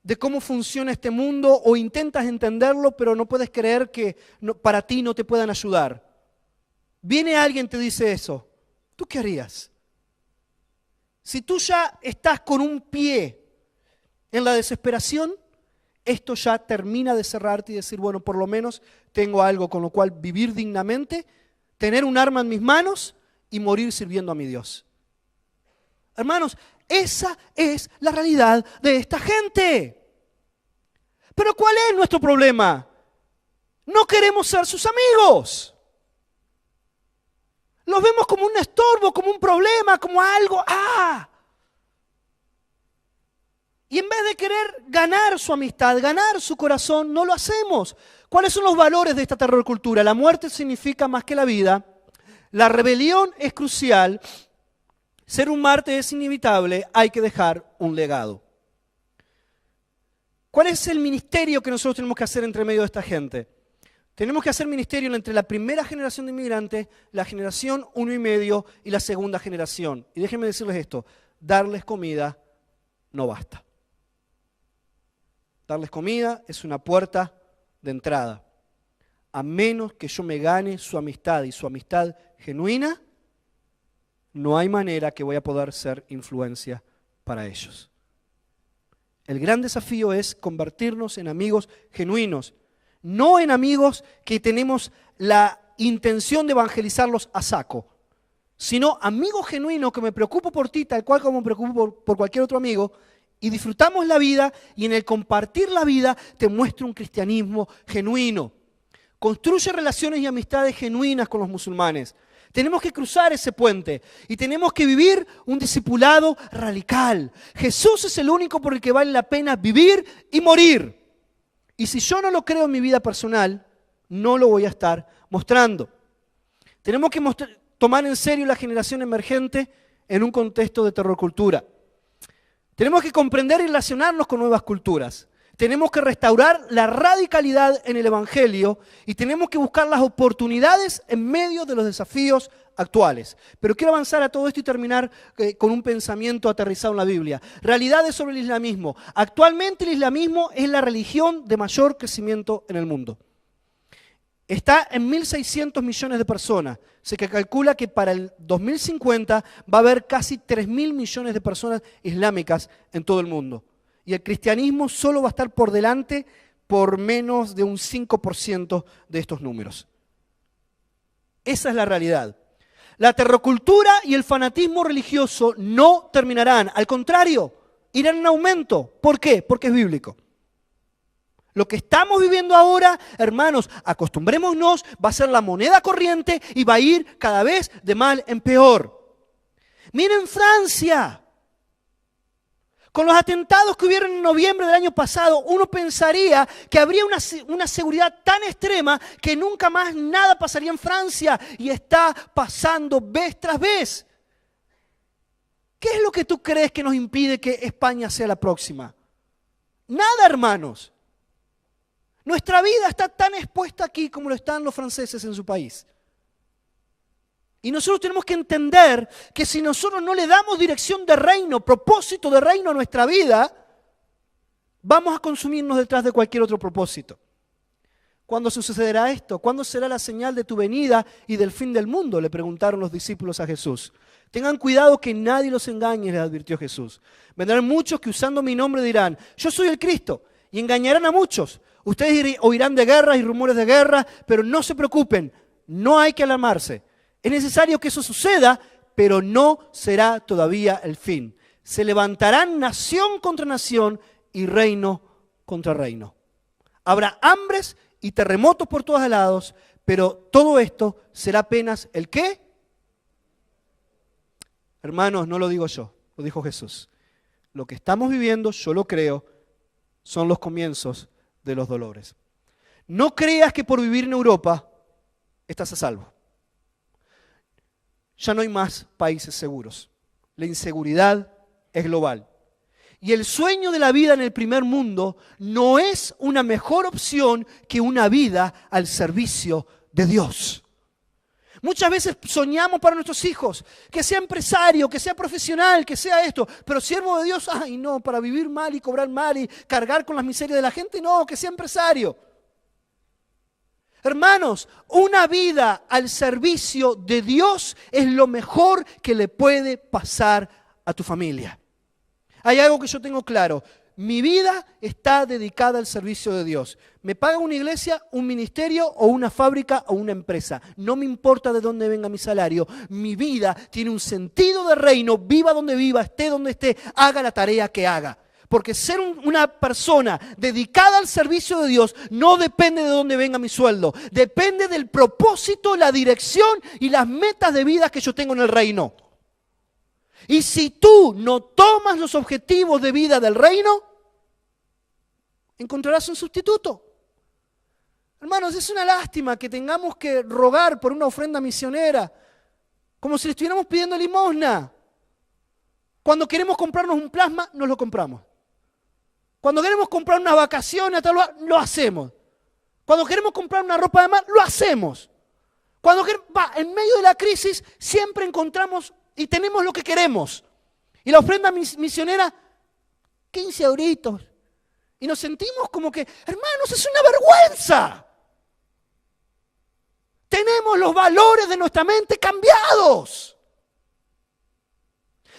de cómo funciona este mundo o intentas entenderlo, pero no puedes creer que para ti no te puedan ayudar. Viene alguien y te dice eso, ¿tú qué harías? Si tú ya estás con un pie en la desesperación, esto ya termina de cerrarte y decir, bueno, por lo menos tengo algo con lo cual vivir dignamente, tener un arma en mis manos y morir sirviendo a mi Dios. Hermanos, esa es la realidad de esta gente. Pero ¿cuál es nuestro problema? No queremos ser sus amigos. Los vemos como un estorbo, como un problema, como algo. Y en vez de querer ganar su amistad, ganar su corazón, no lo hacemos. ¿Cuáles son los valores de esta terrorcultura? La muerte significa más que la vida. La rebelión es crucial. Ser un mártir es inevitable. Hay que dejar un legado. ¿Cuál es el ministerio que nosotros tenemos que hacer entre medio de esta gente? Tenemos que hacer ministerio entre la primera generación de inmigrantes, la generación 1,5 y la segunda generación. Y déjenme decirles esto, darles comida no basta. Darles comida es una puerta de entrada. A menos que yo me gane su amistad y su amistad genuina, no hay manera que voy a poder ser influencia para ellos. El gran desafío es convertirnos en amigos genuinos, no en amigos que tenemos la intención de evangelizarlos a saco, sino amigos genuinos que me preocupo por ti, tal cual como me preocupo por cualquier otro amigo, y disfrutamos la vida, y en el compartir la vida te muestro un cristianismo genuino. Construye relaciones y amistades genuinas con los musulmanes. Tenemos que cruzar ese puente y tenemos que vivir un discipulado radical. Jesús es el único por el que vale la pena vivir y morir. Y si yo no lo creo en mi vida personal, no lo voy a estar mostrando. Tenemos que tomar en serio la generación emergente en un contexto de terrorcultura. Tenemos que comprender y relacionarnos con nuevas culturas. Tenemos que restaurar la radicalidad en el Evangelio y tenemos que buscar las oportunidades en medio de los desafíos actuales. Pero quiero avanzar a todo esto y terminar con un pensamiento aterrizado en la Biblia. Realidades sobre el islamismo. Actualmente el islamismo es la religión de mayor crecimiento en el mundo. Está en 1.600 millones de personas. Se calcula que para el 2050 va a haber casi 3.000 millones de personas islámicas en todo el mundo. Y el cristianismo solo va a estar por delante por menos de un 5% de estos números. Esa es la realidad. La terrorcultura y el fanatismo religioso no terminarán. Al contrario, irán en aumento. ¿Por qué? Porque es bíblico. Lo que estamos viviendo ahora, hermanos, acostumbrémonos, va a ser la moneda corriente y va a ir cada vez de mal en peor. Miren Francia. Con los atentados que hubieron en noviembre del año pasado, uno pensaría que habría una seguridad tan extrema que nunca más nada pasaría en Francia y está pasando vez tras vez. ¿Qué es lo que tú crees que nos impide que España sea la próxima? Nada, hermanos. Nuestra vida está tan expuesta aquí como lo están los franceses en su país. Y nosotros tenemos que entender que si nosotros no le damos dirección de reino, propósito de reino a nuestra vida, vamos a consumirnos detrás de cualquier otro propósito. ¿Cuándo sucederá esto? ¿Cuándo será la señal de tu venida y del fin del mundo?, le preguntaron los discípulos a Jesús. Tengan cuidado que nadie los engañe, les advirtió Jesús. Vendrán muchos que usando mi nombre dirán, yo soy el Cristo, y engañarán a muchos. Ustedes oirán de guerras y rumores de guerra, pero no se preocupen, no hay que alarmarse. Es necesario que eso suceda, pero no será todavía el fin. Se levantarán nación contra nación y reino contra reino. Habrá hambres y terremotos por todos lados, pero todo esto será apenas ¿el qué? Hermanos, no lo digo yo, lo dijo Jesús. Lo que estamos viviendo, yo lo creo, son los comienzos de los dolores. No creas que por vivir en Europa estás a salvo. Ya no hay más países seguros. La inseguridad es global. Y el sueño de la vida en el primer mundo no es una mejor opción que una vida al servicio de Dios. Muchas veces soñamos para nuestros hijos, que sea empresario, que sea profesional, que sea esto, pero siervo de Dios, ay no, para vivir mal y cobrar mal y cargar con las miserias de la gente, no, que sea empresario. Hermanos, una vida al servicio de Dios es lo mejor que le puede pasar a tu familia. Hay algo que yo tengo claro. Mi vida está dedicada al servicio de Dios. Me paga una iglesia, un ministerio o una fábrica o una empresa. No me importa de dónde venga mi salario. Mi vida tiene un sentido de reino. Viva donde viva, esté donde esté, haga la tarea que haga. Porque ser una persona dedicada al servicio de Dios no depende de dónde venga mi sueldo. Depende del propósito, la dirección y las metas de vida que yo tengo en el reino. Y si tú no tomas los objetivos de vida del reino, encontrarás un sustituto. Hermanos, es una lástima que tengamos que rogar por una ofrenda misionera, como si le estuviéramos pidiendo limosna. Cuando queremos comprarnos un plasma, nos lo compramos. Cuando queremos comprar unas vacaciones a tal lugar, lo hacemos. Cuando queremos comprar una ropa de mar, lo hacemos. En medio de la crisis siempre encontramos y tenemos lo que queremos. Y la ofrenda misionera, 15 euritos. Y nos sentimos como que, hermanos, es una vergüenza. Tenemos los valores de nuestra mente cambiados.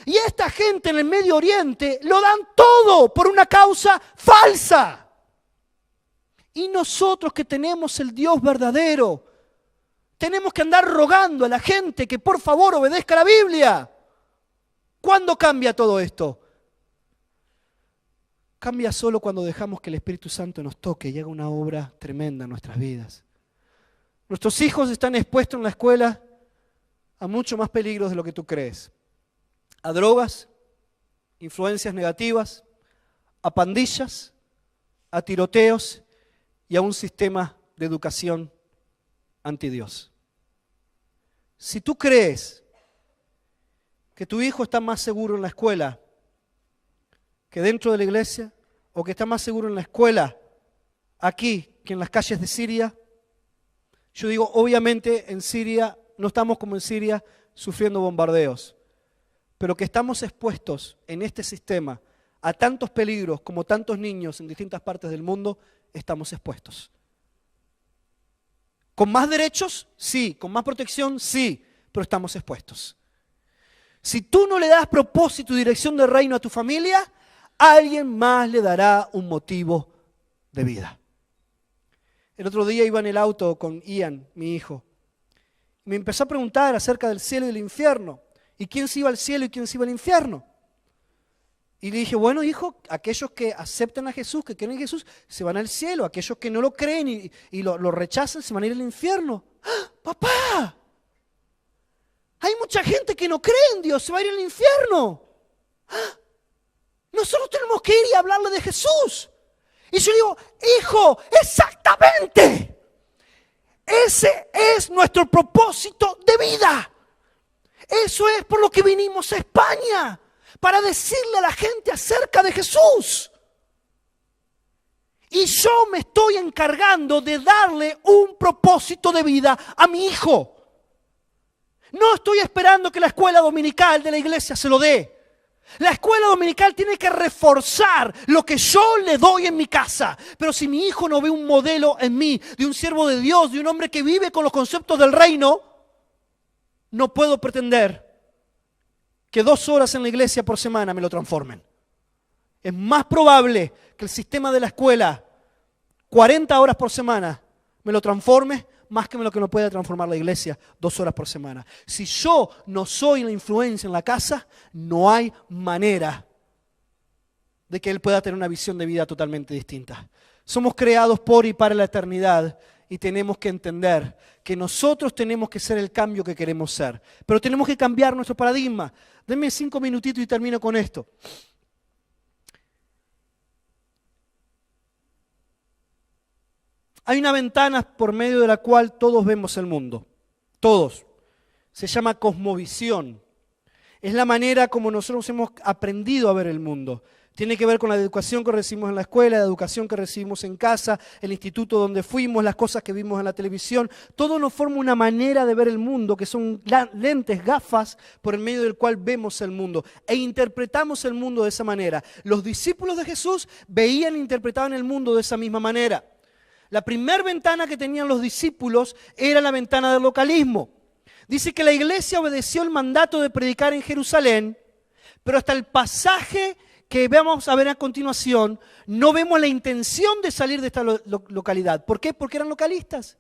Y esta gente en el Medio Oriente lo dan todo por una causa falsa. Y nosotros que tenemos el Dios verdadero, tenemos que andar rogando a la gente que por favor obedezca la Biblia. ¿Cuándo cambia todo esto? Cambia solo cuando dejamos que el Espíritu Santo nos toque y haga una obra tremenda en nuestras vidas. Nuestros hijos están expuestos en la escuela a mucho más peligros de lo que tú crees. A drogas, influencias negativas, a pandillas, a tiroteos y a un sistema de educación anti Dios. Si tú crees que tu hijo está más seguro en la escuela que dentro de la iglesia, o que está más seguro en la escuela aquí que en las calles de Siria, yo digo, obviamente en Siria no estamos como en Siria sufriendo bombardeos, pero que estamos expuestos en este sistema a tantos peligros como tantos niños en distintas partes del mundo, estamos expuestos. ¿Con más derechos? Sí. ¿Con más protección? Sí. Pero estamos expuestos. Si tú no le das propósito y dirección de reino a tu familia, alguien más le dará un motivo de vida. El otro día iba en el auto con Ian, mi hijo. Me empezó a preguntar acerca del cielo y del infierno. ¿Y quién se iba al cielo y quién se iba al infierno? Y le dije, bueno, hijo, aquellos que aceptan a Jesús, que creen en Jesús, se van al cielo. Aquellos que no lo creen y lo rechazan, se van a ir al infierno. ¡Ah, papá! Hay mucha gente que no cree en Dios, se va a ir al infierno. ¡Ah! Nosotros tenemos que ir y hablarle de Jesús. Y yo digo, hijo, exactamente. Ese es nuestro propósito de vida. Eso es por lo que vinimos a España. Para decirle a la gente acerca de Jesús. Y yo me estoy encargando de darle un propósito de vida a mi hijo. No estoy esperando que la escuela dominical de la iglesia se lo dé. La escuela dominical tiene que reforzar lo que yo le doy en mi casa. Pero si mi hijo no ve un modelo en mí, de un siervo de Dios, de un hombre que vive con los conceptos del reino, no puedo pretender que 2 horas en la iglesia por semana me lo transformen. Es más probable que el sistema de la escuela, 40 horas por semana, me lo transforme más que lo que no puede transformar la iglesia 2 horas por semana. Si yo no soy la influencia en la casa, no hay manera de que él pueda tener una visión de vida totalmente distinta. Somos creados por y para la eternidad y tenemos que entender que nosotros tenemos que ser el cambio que queremos ser. Pero tenemos que cambiar nuestro paradigma. Denme 5 minutitos y termino con esto. Hay una ventana por medio de la cual todos vemos el mundo. Todos. Se llama cosmovisión. Es la manera como nosotros hemos aprendido a ver el mundo. Tiene que ver con la educación que recibimos en la escuela, la educación que recibimos en casa, el instituto donde fuimos, las cosas que vimos en la televisión. Todo nos forma una manera de ver el mundo, que son lentes, gafas, por el medio del cual vemos el mundo. E interpretamos el mundo de esa manera. Los discípulos de Jesús veían e interpretaban el mundo de esa misma manera. La primera ventana que tenían los discípulos era la ventana del localismo. Dice que la iglesia obedeció el mandato de predicar en Jerusalén, pero hasta el pasaje que vamos a ver a continuación, no vemos la intención de salir de esta localidad. ¿Por qué? Porque eran localistas.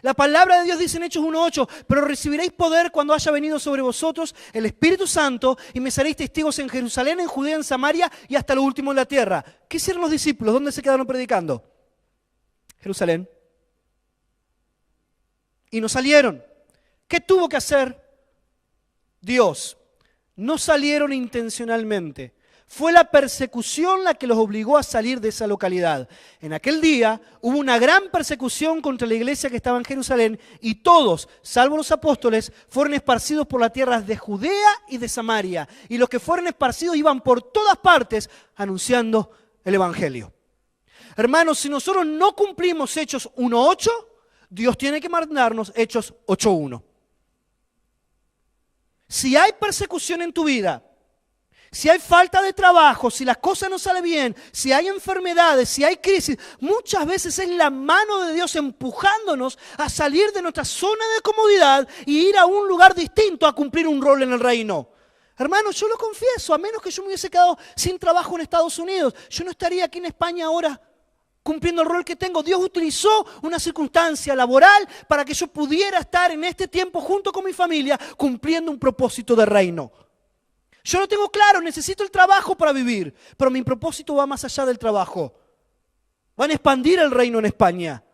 La palabra de Dios dice en Hechos 1:8, pero recibiréis poder cuando haya venido sobre vosotros el Espíritu Santo y me seréis testigos en Jerusalén, en Judea, en Samaria y hasta lo último en la tierra. ¿Qué hicieron los discípulos? ¿Dónde se quedaron predicando? Jerusalén. Y no salieron. ¿Qué tuvo que hacer Dios? No salieron intencionalmente. Fue la persecución la que los obligó a salir de esa localidad. En aquel día hubo una gran persecución contra la iglesia que estaba en Jerusalén y todos, salvo los apóstoles, fueron esparcidos por las tierras de Judea y de Samaria. Y los que fueron esparcidos iban por todas partes anunciando el evangelio. Hermanos, si nosotros no cumplimos Hechos 1:8, Dios tiene que mandarnos Hechos 8:1. Si hay persecución en tu vida, si hay falta de trabajo, si las cosas no salen bien, si hay enfermedades, si hay crisis, muchas veces es la mano de Dios empujándonos a salir de nuestra zona de comodidad y ir a un lugar distinto a cumplir un rol en el reino. Hermanos, yo lo confieso, a menos que yo me hubiese quedado sin trabajo en Estados Unidos, yo no estaría aquí en España ahora cumpliendo el rol que tengo. Dios utilizó una circunstancia laboral para que yo pudiera estar en este tiempo junto con mi familia cumpliendo un propósito de reino. Yo lo tengo claro, necesito el trabajo para vivir, pero mi propósito va más allá del trabajo. Van a expandir el reino en España.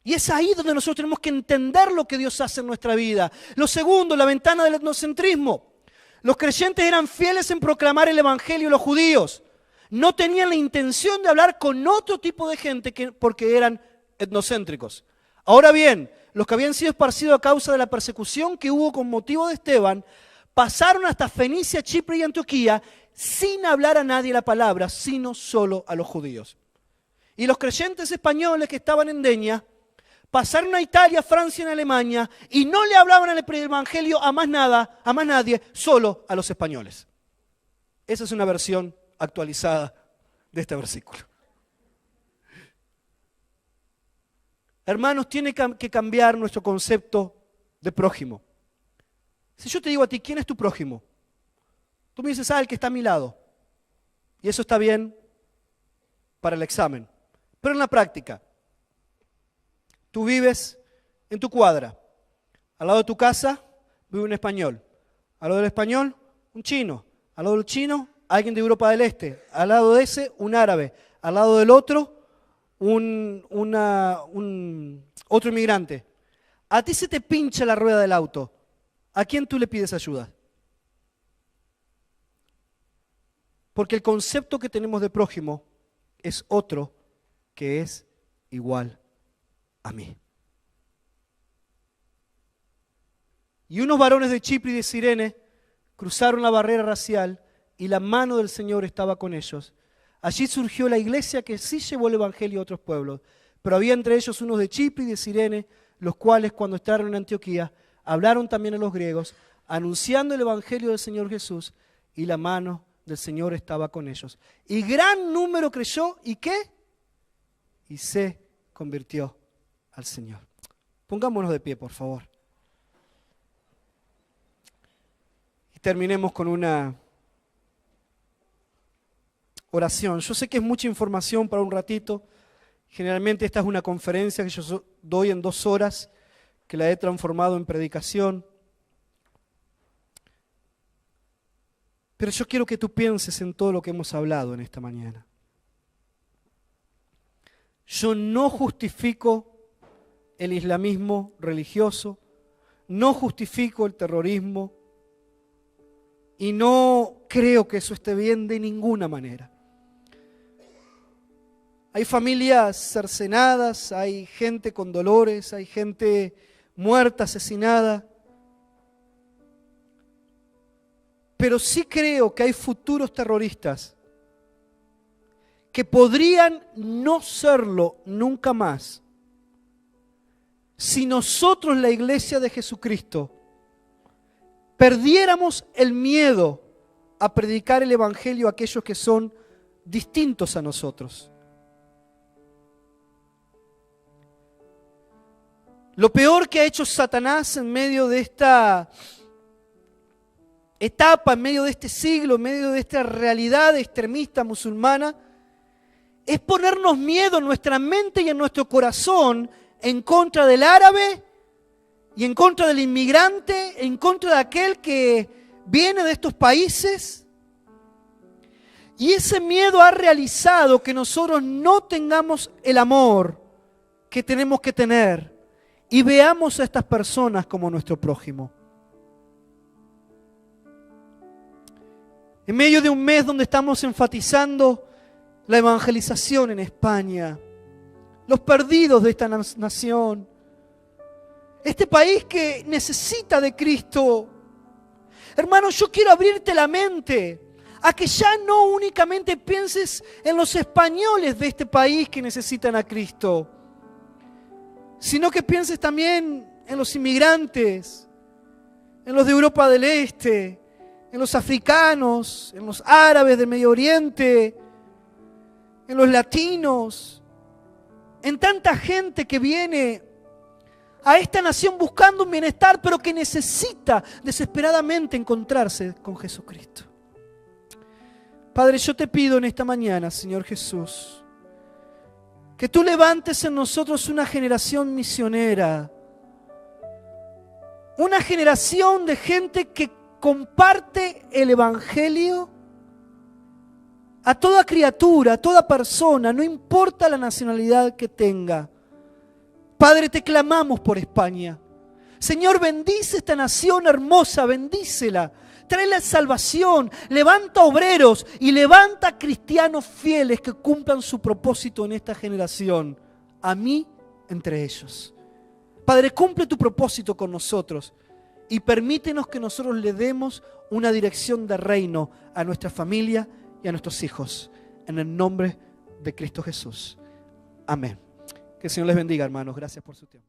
Y es ahí donde nosotros tenemos que entender lo que Dios hace en nuestra vida. Lo segundo, la ventana del etnocentrismo. Los creyentes eran fieles en proclamar el evangelio a los judíos. No tenían la intención de hablar con otro tipo de gente porque eran etnocéntricos. Ahora bien, los que habían sido esparcidos a causa de la persecución que hubo con motivo de Esteban, pasaron hasta Fenicia, Chipre y Antioquía sin hablar a nadie la palabra, sino solo a los judíos. Y los creyentes españoles que estaban en Denia pasaron a Italia, Francia y Alemania y no le hablaban el evangelio a más nadie, solo a los españoles. Esa es una versión actualizada de este versículo. Hermanos, tiene que cambiar nuestro concepto de prójimo. Si yo te digo a ti, ¿quién es tu prójimo? Tú me dices, el que está a mi lado. Y eso está bien para el examen. Pero en la práctica, tú vives en tu cuadra. Al lado de tu casa vive un español. Al lado del español, un chino. Al lado del chino, alguien de Europa del Este. Al lado de ese, un árabe. Al lado del otro, otro inmigrante. A ti se te pincha la rueda del auto. ¿A quién tú le pides ayuda? Porque el concepto que tenemos de prójimo es otro que es igual a mí. Y unos varones de Chipre y de Cirene cruzaron la barrera racial y la mano del Señor estaba con ellos. Allí surgió la iglesia que sí llevó el evangelio a otros pueblos, pero había entre ellos unos de Chipre y de Cirene, los cuales cuando entraron en Antioquía hablaron también a los griegos, anunciando el evangelio del Señor Jesús, y la mano del Señor estaba con ellos. Y gran número creyó, ¿y qué? Y se convirtió al Señor. Pongámonos de pie, por favor. Y terminemos con una oración. Yo sé que es mucha información para un ratito. Generalmente esta es una conferencia que yo doy en 2 horas, que la he transformado en predicación. Pero yo quiero que tú pienses en todo lo que hemos hablado en esta mañana. Yo no justifico el islamismo religioso, no justifico el terrorismo y no creo que eso esté bien de ninguna manera. Hay familias cercenadas, hay gente con dolores, hay gente muerta, asesinada. Pero sí creo que hay futuros terroristas que podrían no serlo nunca más si nosotros, la Iglesia de Jesucristo, perdiéramos el miedo a predicar el Evangelio a aquellos que son distintos a nosotros. Lo peor que ha hecho Satanás en medio de esta etapa, en medio de este siglo, en medio de esta realidad extremista musulmana, es ponernos miedo en nuestra mente y en nuestro corazón en contra del árabe y en contra del inmigrante, en contra de aquel que viene de estos países. Y ese miedo ha realizado que nosotros no tengamos el amor que tenemos que tener y veamos a estas personas como nuestro prójimo. En medio de un mes donde estamos enfatizando la evangelización en España, los perdidos de esta nación, este país que necesita de Cristo. Hermano, yo quiero abrirte la mente a que ya no únicamente pienses en los españoles de este país que necesitan a Cristo, sino que pienses también en los inmigrantes, en los de Europa del Este, en los africanos, en los árabes del Medio Oriente, en los latinos, en tanta gente que viene a esta nación buscando un bienestar, pero que necesita desesperadamente encontrarse con Jesucristo. Padre, yo te pido en esta mañana, Señor Jesús, que tú levantes en nosotros una generación misionera, una generación de gente que comparte el Evangelio a toda criatura, a toda persona, no importa la nacionalidad que tenga. Padre, te clamamos por España. Señor, bendice esta nación hermosa, bendícela. Tráele salvación, levanta obreros y levanta cristianos fieles que cumplan su propósito en esta generación. A mí, entre ellos. Padre, cumple tu propósito con nosotros y permítenos que nosotros le demos una dirección de reino a nuestra familia y a nuestros hijos. En el nombre de Cristo Jesús. Amén. Que el Señor les bendiga, hermanos. Gracias por su tiempo.